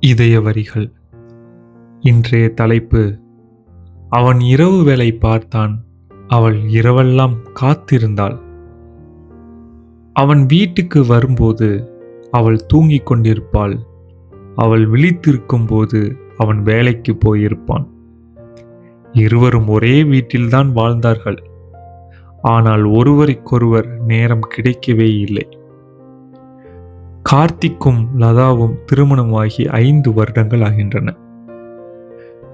இதய வரிகள். இன்றைய தலைப்பு: அவன் இரவு வேளை பார்த்தான், அவள் இரவெல்லாம் காத்திருந்தாள். அவன் வீட்டுக்கு வரும்போது அவள் தூங்கிக் கொண்டிருப்பாள். அவள் விழித்திருக்கும் போது அவன் வேலைக்கு போயிருப்பான். இருவரும் ஒரே வீட்டில்தான் வாழ்ந்தார்கள். ஆனால் ஒருவருக்கொருவர் நேரம் கிடைக்கவே இல்லை. கார்த்திக்கும் லதாவும் திருமணமாகி 5 வருடங்கள் ஆகின்றன.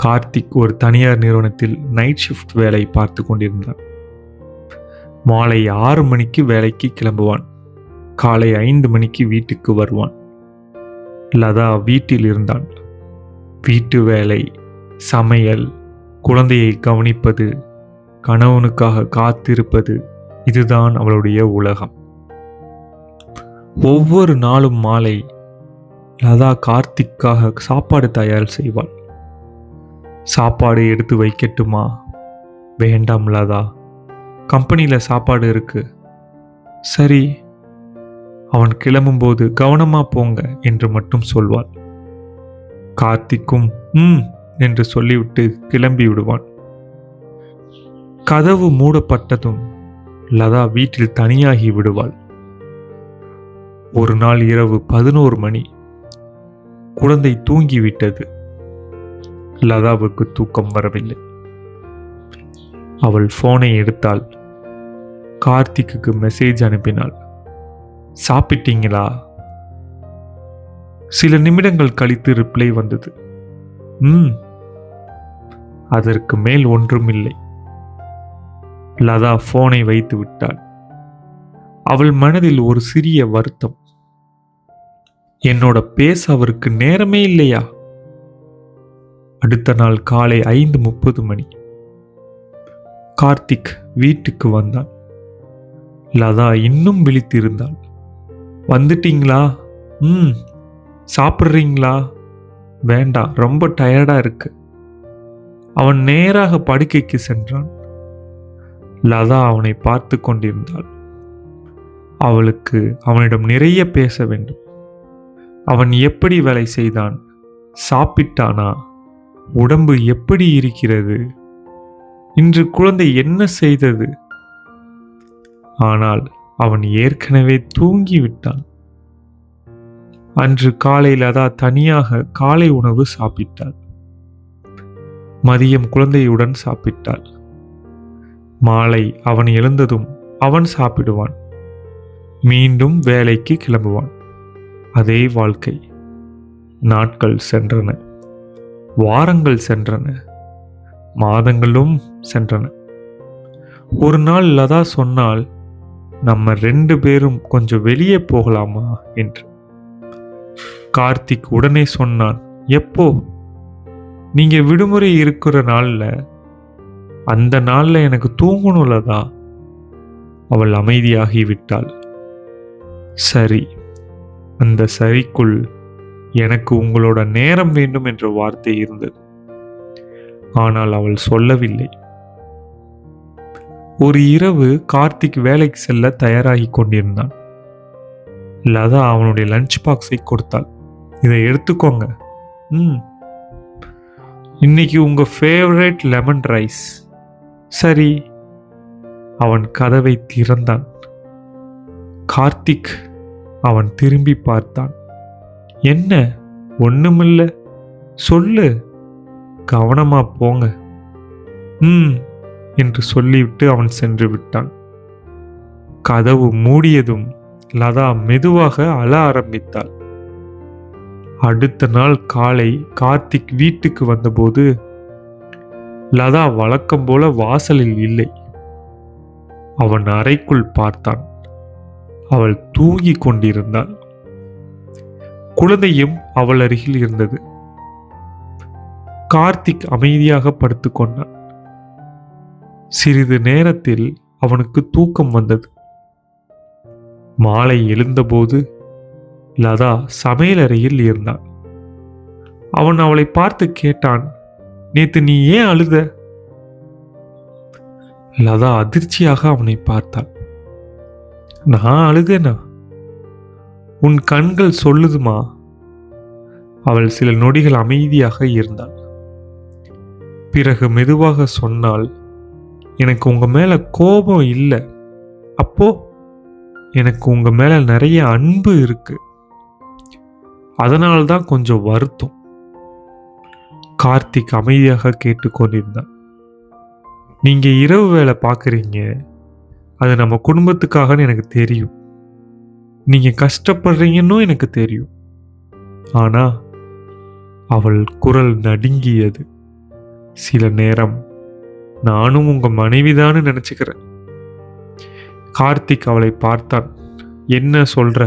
கார்த்திக் ஒரு தனியார் நிறுவனத்தில் நைட் ஷிஃப்ட் வேலை பார்த்து கொண்டிருந்தார். மாலை 6 மணிக்கு வேலைக்கு கிளம்புவான். காலை 5 மணிக்கு வீட்டுக்கு வருவான். லதா வீட்டில் இருந்தாள். வீட்டு வேலை, சமையல், குழந்தையை கவனிப்பது, கணவனுக்காக காத்திருப்பது, இதுதான் அவளுடைய உலகம். ஒவ்வொரு நாளும் மாலை லதா கார்த்திக்காக சாப்பாடு தயார் செய்வாள். சாப்பாடு எடுத்து வைக்கட்டுமா? வேண்டாம் லதா, கம்பெனியில் சாப்பாடு இருக்கு. சரி, அவன் கிளம்பும்போது கவனமா போங்க என்று மட்டும் சொல்வாள். கார்த்திக்கும் என்று சொல்லிவிட்டு கிளம்பி விடுவான். கதவு மூடப்பட்டதும் லதா வீட்டில் தனியாகி விடுவாள். ஒரு நாள் இரவு 11 மணி. குழந்தை தூங்கிவிட்டது. லதாவுக்கு தூக்கம் வரவில்லை. அவள் போனை எடுத்தாள். கார்த்திக்கு மெசேஜ் அனுப்பினாள். சாப்பிட்டீங்களா? சில நிமிடங்கள் கழித்து ரிப்ளை வந்தது. அதற்கு மேல் ஒன்றும் இல்லை. லதா போனை வைத்து விட்டாள். அவள் மனதில் ஒரு சிறிய வருத்தம். என்னோட பேச அவருக்கு நேரமே இல்லையா? அடுத்த நாள் காலை 5:30 மணி. கார்த்திக் வீட்டுக்கு வந்தான். லதா இன்னும் விழித்திருந்தாள். வந்துட்டீங்களா? சாப்பிட்றீங்களா? வேண்டாம், ரொம்ப டயர்டா இருக்கு. அவன் நேராக படுக்கைக்கு சென்றான். லதா அவனை பார்த்து கொண்டிருந்தாள். அவளுக்கு அவனிடம் நிறைய பேச வேண்டும். அவன் எப்படி வேலை செய்தான்? சாப்பிட்டானா? உடம்பு எப்படி இருக்கிறது? இன்று குழந்தை என்ன செய்தது? ஆனால் அவன் ஏற்கனவே தூங்கிவிட்டான். அன்று காலையில் லதா தனியாக காலை உணவு சாப்பிட்டாள். மதியம் குழந்தையுடன் சாப்பிட்டாள். மாலை அவன் எழுந்ததும் அவன் சாப்பிடுவான். மீண்டும் வேலைக்கு கிளம்புவான். அதே வாழ்க்கை. நாட்கள் சென்றன. வாரங்கள் சென்றன. மாதங்களும் சென்றன. ஒரு நாள் லதா சொன்னால், நம்ம 2 பேரும் கொஞ்சம் வெளியே போகலாமா என்று. கார்த்திக் உடனே சொன்னான், எப்போ? நீங்க விடுமுறை இருக்கிற நாள்ல. அந்த நாள்ல எனக்கு தூங்கணும் லதா. அவள் அமைதியாகிவிட்டாள். சரி. அந்த சரிக்குள் எனக்கு உங்களோட நேரம் வேண்டும் என்ற வார்த்தை இருந்தது. ஆனால் அவள் சொல்லவில்லை. ஒரு இரவு கார்த்திக் வேலைக்கு செல்ல தயாராகி கொண்டிருந்தான். லதா அவனுடைய லஞ்ச் பாக்ஸை கொடுத்தாள். இதை எடுத்துக்கோங்க. இன்னைக்கு உங்க ஃபேவரட் லெமன் ரைஸ். சரி. அவன் கதவை திறந்தான். கார்த்திக். அவன் திரும்பி பார்த்தான். என்ன? ஒண்ணுமில்ல, சொல்லு. கவனமா போங்க. என்று சொல்லிவிட்டு அவன் சென்று விட்டான். கதவு மூடியதும் லதா மெதுவாக அழ ஆரம்பித்தாள். அடுத்த நாள் காலை கார்த்திக் வீட்டுக்கு வந்தபோது லதா வழக்கம் போல வாசலில் இல்லை. அவன் அறைக்குள் பார்த்தான். அவள் தூங்கிக் கொண்டிருந்தாள். குழந்தையும் அவள் அருகில் இருந்தது. கார்த்திக் அமைதியாக படுத்துக்கொண்டான். சிறிது நேரத்தில் அவனுக்கு தூக்கம் வந்தது. மாலை எழுந்தபோது லதா சமையலறையில் இருந்தாள். அவன் அவளை பார்த்து கேட்டான், நேத்து நீ ஏன் அழுத? லதா அதிர்ச்சியாக அவனை பார்த்தாள். நான் அழுதேனா? உன் கண்கள் சொல்லுதுமா. அவள் சில நொடிகள் அமைதியாக இருந்தாள். பிறகு மெதுவாக சொன்னாள், எனக்கு உங்க மேல கோபம் இல்லை. அப்போ எனக்கு உங்க மேல நிறைய அன்பு இருக்கு. அதனால்தான் கொஞ்சம் வருத்தம். கார்த்திக் அமைதியாக கேட்டுக்கொண்டிருந்தான். நீங்க இரவு வேலை பார்க்குறீங்க, அது நம்ம குடும்பத்துக்காகன்னு எனக்கு தெரியும். நீங்க கஷ்டப்படுறீங்கன்னு எனக்கு தெரியும். ஆனா அவள் குரல் நடுங்கியது. சில நேரம் நானும் உங்க மனைவிதான்னு நினைச்சுக்கிறேன். கார்த்திக் அவளை பார்த்தான். என்ன சொல்ற?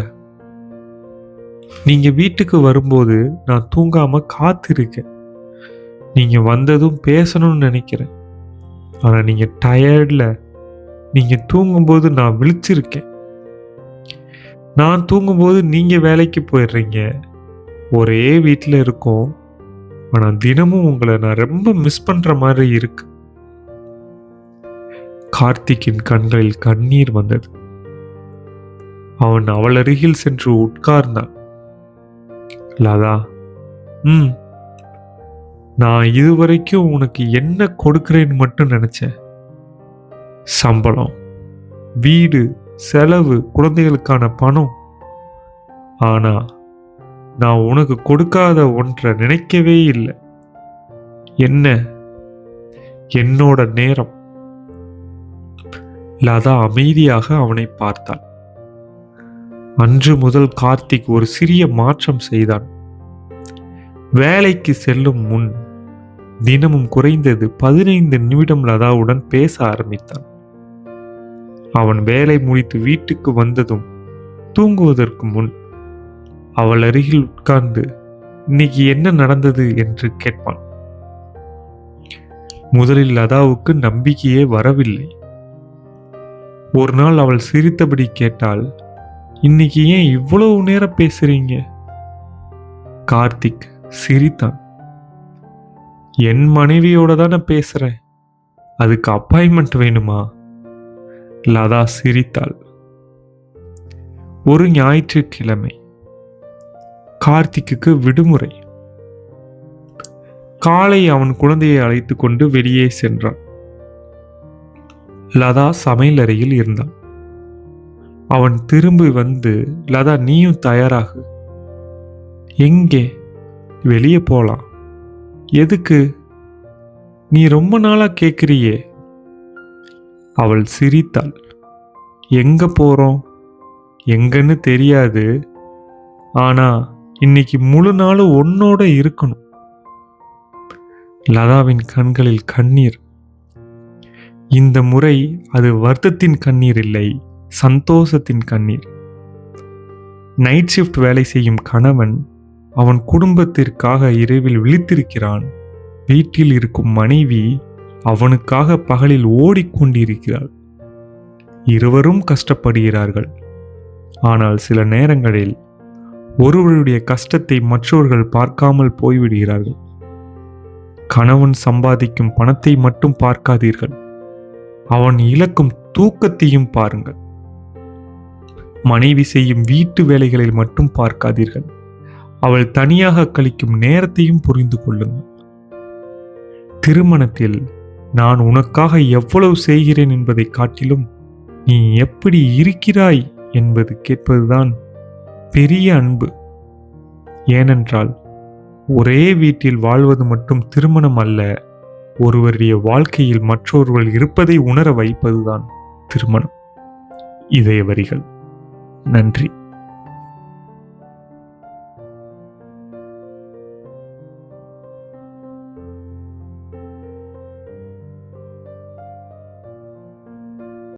நீங்க வீட்டுக்கு வரும்போது நான் தூங்காம காத்திருக்கேன். நீங்க வந்ததும் பேசணும்னு நினைக்கிறேன். ஆனா நீங்க டயர்ட்ல, நீங்க தூங்கும்போது நான் விழிச்சிருக்கேன். நான் தூங்கும்போது நீங்க வேலைக்கு போயிடுறீங்க. ஒரே வீட்டில் இருக்கோம். ஆனா தினமும் உங்களை நான் ரொம்ப மிஸ் பண்ற மாதிரி இருக்கு. கார்த்திக்கின் கண்களில் கண்ணீர் வந்தது. அவன் அவள் அருகில் சென்று உட்கார்ந்தான். லதா, நான் இதுவரைக்கும் உனக்கு என்ன கொடுக்கிறேன்னு மட்டும் நினைச்சேன். சம்பளம், வீடு, செலவு, குழந்தைகளுக்கான பணம். ஆனா நான் உனக்கு கொடுக்காத ஒன்றை நினைக்கவே இல்லை. என்ன? என்னோட நேரம். லதா அமைதியாக அவனை பார்த்தாள். அன்று முதல் கார்த்திக் ஒரு சிறிய மாற்றம் செய்தான். வேலைக்கு செல்லும் முன் தினமும் குறைந்தது 15 நிமிடம் லதாவுடன் பேச ஆரம்பித்தான். அவன் வேலை முடித்து வீட்டுக்கு வந்ததும் தூங்குவதற்கு முன் அவள் அருகில் உட்கார்ந்து இன்னைக்கு என்ன நடந்தது என்று கேட்பான். முதலில் லதாவுக்கு நம்பிக்கையே வரவில்லை. ஒரு நாள் அவள் சிரித்தபடி கேட்டாள், இன்னைக்கு ஏன் இவ்வளவு நேரம் பேசுறீங்க? கார்த்திக் சிரித்தான். என் மனைவியோட தானே பேசுறேன், அதுக்கு அப்பாயின்மெண்ட் வேணுமா? லதா சிரித்தாள். ஒரு ஞாயிற்றுக்கிழமை. கார்த்திக்கு விடுமுறை. காலை அவன் குழந்தையை அழைத்து கொண்டு வெளியே சென்றான். லதா சமையல் அறையில் இருந்தான். அவன் திரும்பி வந்து, லதா நீயும் தயாராகு. எங்கே? வெளியே போலாம். எதுக்கு? நீ ரொம்ப நாளா கேட்கிறியே. அவள் சிரித்தாள். எங்க போறோம்? எங்கன்னு தெரியாது. ஆனா இன்னைக்கு முழு நாளும் உன்னோட இருக்கணும். லதாவின் கண்களில் கண்ணீர். இந்த முறை அது வருத்தத்தின் கண்ணீர் இல்லை, சந்தோஷத்தின் கண்ணீர். நைட் ஷிஃப்ட் வேலை செய்யும் கணவன் அவன் குடும்பத்திற்காக இரவில் விழித்திருக்கிறான். வீட்டில் இருக்கும் மனைவி அவனுக்காக பகலில் ஓடிக்கொண்டிருக்கிறாள். இருவரும் கஷ்டப்படுகிறார்கள். ஆனால் சில நேரங்களில் ஒருவருடைய கஷ்டத்தை மற்றவர்கள் பார்க்காமல் போய்விடுகிறார்கள். கணவன் சம்பாதிக்கும் பணத்தை மட்டும் பார்க்காதீர்கள், அவன் இழக்கும் தூக்கத்தையும் பாருங்கள். மனைவி செய்யும் வீட்டு வேலைகளில் மட்டும் பார்க்காதீர்கள், அவள் தனியாக கழிக்கும் நேரத்தையும் புரிந்து கொள்ளுங்கள். திருமணத்தில் நான் உனக்காக எவ்வளவு செய்கிறேன் என்பதை காட்டிலும் நீ எப்படி இருக்கிறாய் என்பது கேட்பதுதான் பெரிய அன்பு. ஏனென்றால் ஒரே வீட்டில் வாழ்வது மட்டும் திருமணம் அல்ல, ஒருவருடைய வாழ்க்கையில் மற்றொருவர் இருப்பதை உணர வைப்பதுதான் திருமணம். இதய வரிகள். நன்றி.